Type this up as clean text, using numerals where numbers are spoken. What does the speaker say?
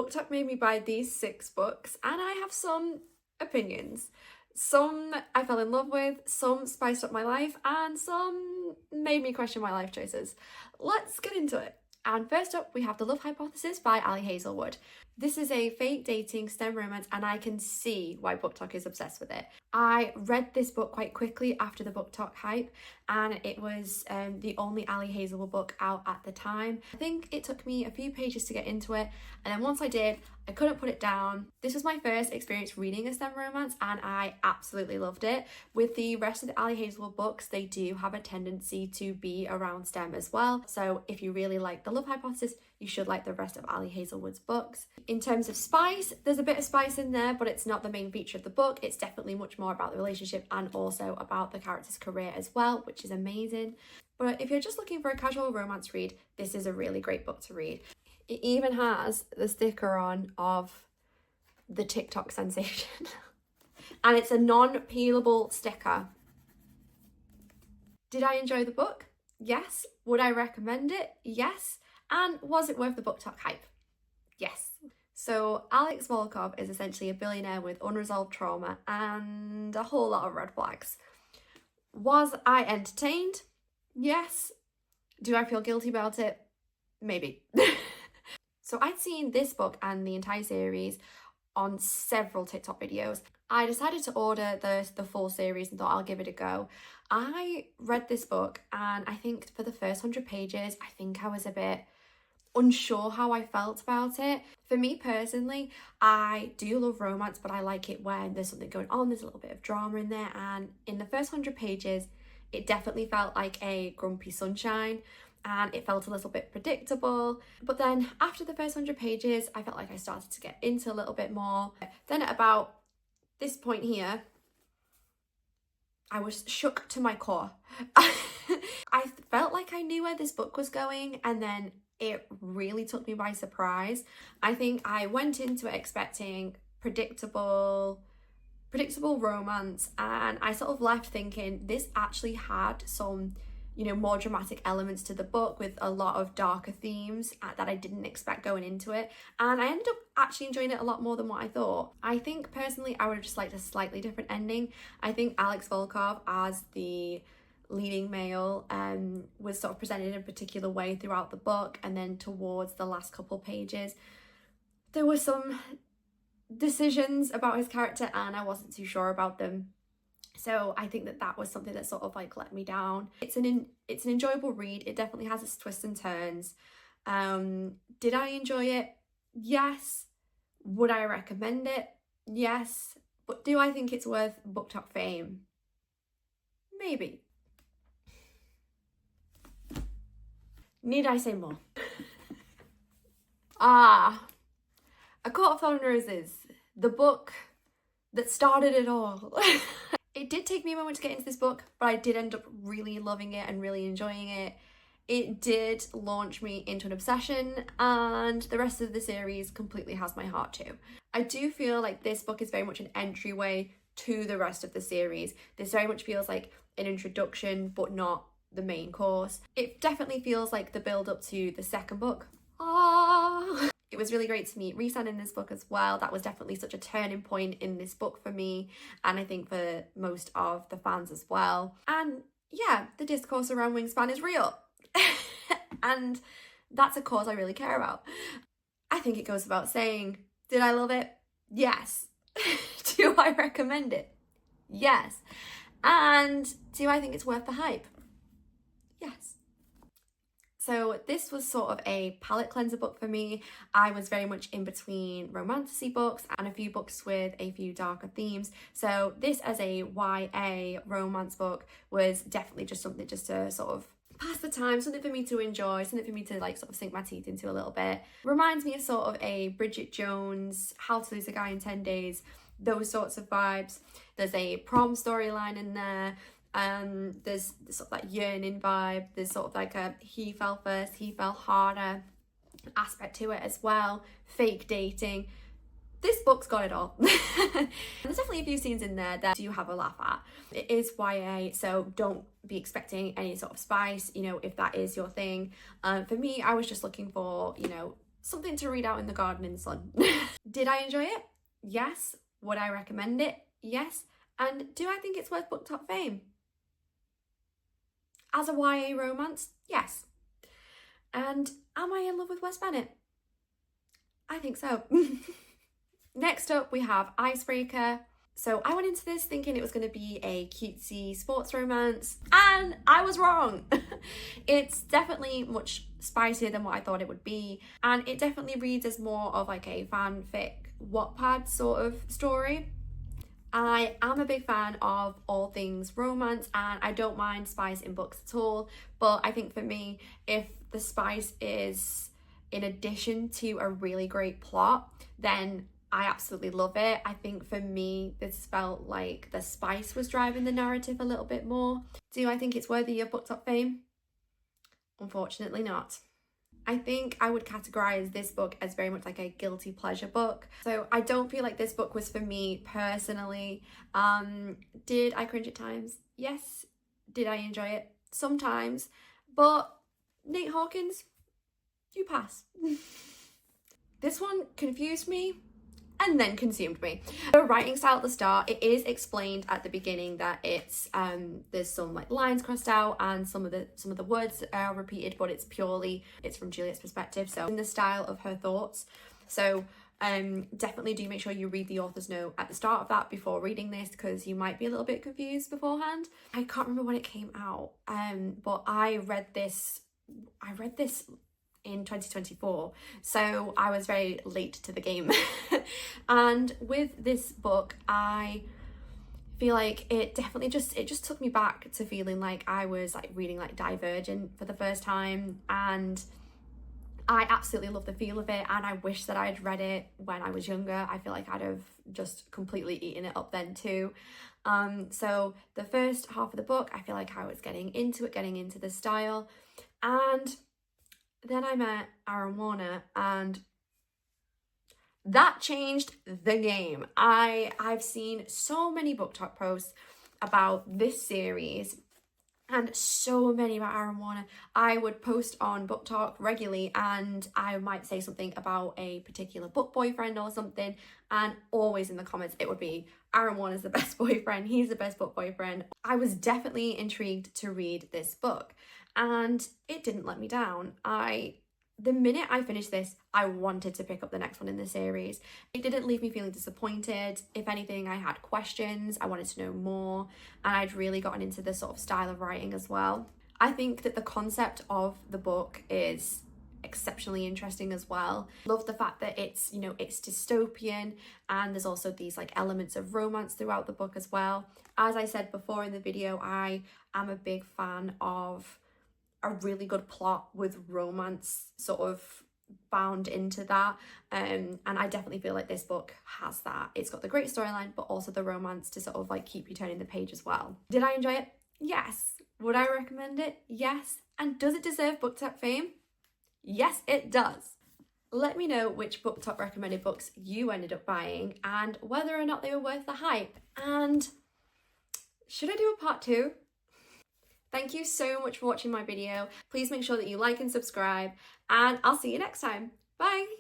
BookTok made me buy these 6 books, and I have some opinions. Some I fell in love with, some spiced up my life, and some made me question my life choices. Let's get into it. And first up, we have The Love Hypothesis by Ali Hazelwood. This is a fake dating STEM romance, and I can see why BookTok is obsessed with it. I read this book quite quickly after the BookTok hype, and it was the only Ali Hazelwood book out at the time. I think it took me a few pages to get into it, and then once I did, I couldn't put it down. This was my first experience reading a STEM romance, and I absolutely loved it. With the rest of the Ali Hazelwood books, they do have a tendency to be around STEM as well. So if you really like The Love Hypothesis, you should like the rest of Ali Hazelwood's books. In terms of spice, there's a bit of spice in there, but it's not the main feature of the book. It's definitely much more about the relationship and also about the character's career as well, which is amazing. But if you're just looking for a casual romance read, this is a really great book to read. It even has the sticker on of the TikTok sensation. And it's a non-peelable sticker. Did I enjoy the book? Yes. Would I recommend it? Yes. And was it worth the BookTok hype? Yes. So Alex Volkov is essentially a billionaire with unresolved trauma and a whole lot of red flags. Was I entertained? Yes. Do I feel guilty about it? Maybe. So I'd seen this book and the entire series on several TikTok videos. I decided to order the full series and thought I'll give it a go. I read this book, and I think for the first 100 pages, I think I was a bit unsure how I felt about it. For me personally, I do love romance, but I like it when there's something going on, there's a little bit of drama in there, and in the first 100 pages, it definitely felt like a grumpy sunshine, and it felt a little bit predictable. But then after the first 100 pages, I felt like I started to get into a little bit more. Then at about this point here, I was shook to my core. I felt like I knew where this book was going, and then it really took me by surprise. I think I went into it expecting predictable romance, and I sort of left thinking this actually had some, more dramatic elements to the book with a lot of darker themes that I didn't expect going into it. And I ended up actually enjoying it a lot more than what I thought. I think personally I would have just liked a slightly different ending. I think Alex Volkov as the leading male was sort of presented in a particular way throughout the book, and then towards the last couple pages there were some decisions about his character and I wasn't too sure about them. So I think that was something that sort of like let me down. It's an enjoyable read. It definitely has its twists and turns. Did I enjoy it? Yes. Would I recommend it? Yes. But do I think it's worth BookTok fame? Maybe. Need I say more? A Court of Thorns and Roses, the book that started it all. It did take me a moment to get into this book, but I did end up really loving it and really enjoying it. It did launch me into an obsession, and the rest of the series completely has my heart too. I do feel like this book is very much an entryway to the rest of the series. This very much feels like an introduction, but not the main course. It definitely feels like the build up to the second book. It was really great to meet Risan in this book as well. That was definitely such a turning point in this book for me, and I think for most of the fans as well. And yeah, the discourse around wingspan is real. And that's a cause I really care about. I think it goes without saying, did I love it? Yes. Do I recommend it? Yes. And do I think it's worth the hype? Yes. So this was sort of a palette cleanser book for me. I was very much in between romantasy books and a few books with a few darker themes. So this as a YA romance book was definitely just something just to sort of pass the time, something for me to enjoy, something for me to like sort of sink my teeth into a little bit. Reminds me of sort of a Bridget Jones, How to Lose a Guy in 10 Days, those sorts of vibes. There's a prom storyline in there. There's sort of that yearning vibe. There's sort of like a he fell first, he fell harder aspect to it as well. Fake dating. This book's got it all. There's definitely a few scenes in there that you have a laugh at. It is YA, so don't be expecting any sort of spice, if that is your thing. For me, I was just looking for, something to read out in the garden in the sun. Did I enjoy it? Yes. Would I recommend it? Yes. And do I think it's worth BookTok fame? As a YA romance? Yes. And am I in love with Wes Bennett? I think so. Next up we have Icebreaker. So I went into this thinking it was going to be a cutesy sports romance, and I was wrong. It's definitely much spicier than what I thought it would be, and it definitely reads as more of like a fanfic Wattpad sort of story. I am a big fan of all things romance, and I don't mind spice in books at all, but I think for me, if the spice is in addition to a really great plot, then I absolutely love it. I think for me, this felt like the spice was driving the narrative a little bit more. Do I think it's worthy of BookTok fame? Unfortunately not. I think I would categorize this book as very much like a guilty pleasure book. So I don't feel like this book was for me personally. Did I cringe at times? Yes. Did I enjoy it? Sometimes. But Nate Hawkins, you pass. This one confused me and then consumed me. The writing style at the start, it is explained at the beginning that it's there's some like lines crossed out and some of the words are repeated, but it's from Juliet's perspective, so in the style of her thoughts. So definitely do make sure you read the author's note at the start of that before reading this, because you might be a little bit confused beforehand. I can't remember when it came out, but I read this in 2024, so I was very late to the game. And with this book, I feel like it just took me back to feeling like I was like reading like Divergent for the first time, and I absolutely love the feel of it, and I wish that I'd read it when I was younger. I feel like I'd have just completely eaten it up then too. So the first half of the book, I feel like I was getting into the style, and then I met Aaron Warner, and that changed the game. I've seen so many BookTok posts about this series and so many about Aaron Warner. I would post on BookTok regularly and I might say something about a particular book boyfriend or something, and always in the comments it would be Aaron Warner's the best boyfriend, he's the best book boyfriend. I was definitely intrigued to read this book, and it didn't let me down. The minute I finished this, I wanted to pick up the next one in the series. It didn't leave me feeling disappointed. If anything, I had questions, I wanted to know more, and I'd really gotten into the sort of style of writing as well. I think that the concept of the book is exceptionally interesting as well. Love the fact that it's, you know, it's dystopian, and there's also these like elements of romance throughout the book as well. As I said before in the video, I am a big fan of a really good plot with romance sort of bound into that, and I definitely feel like this book has that. It's got the great storyline, but also the romance to sort of like keep you turning the page as well. Did I enjoy it? Yes. Would I recommend it? Yes. And does it deserve BookTok fame? Yes, it does. Let me know which BookTok recommended books you ended up buying and whether or not they were worth the hype. And should I do a part 2? Thank you so much for watching my video. Please make sure that you like and subscribe, and I'll see you next time. Bye!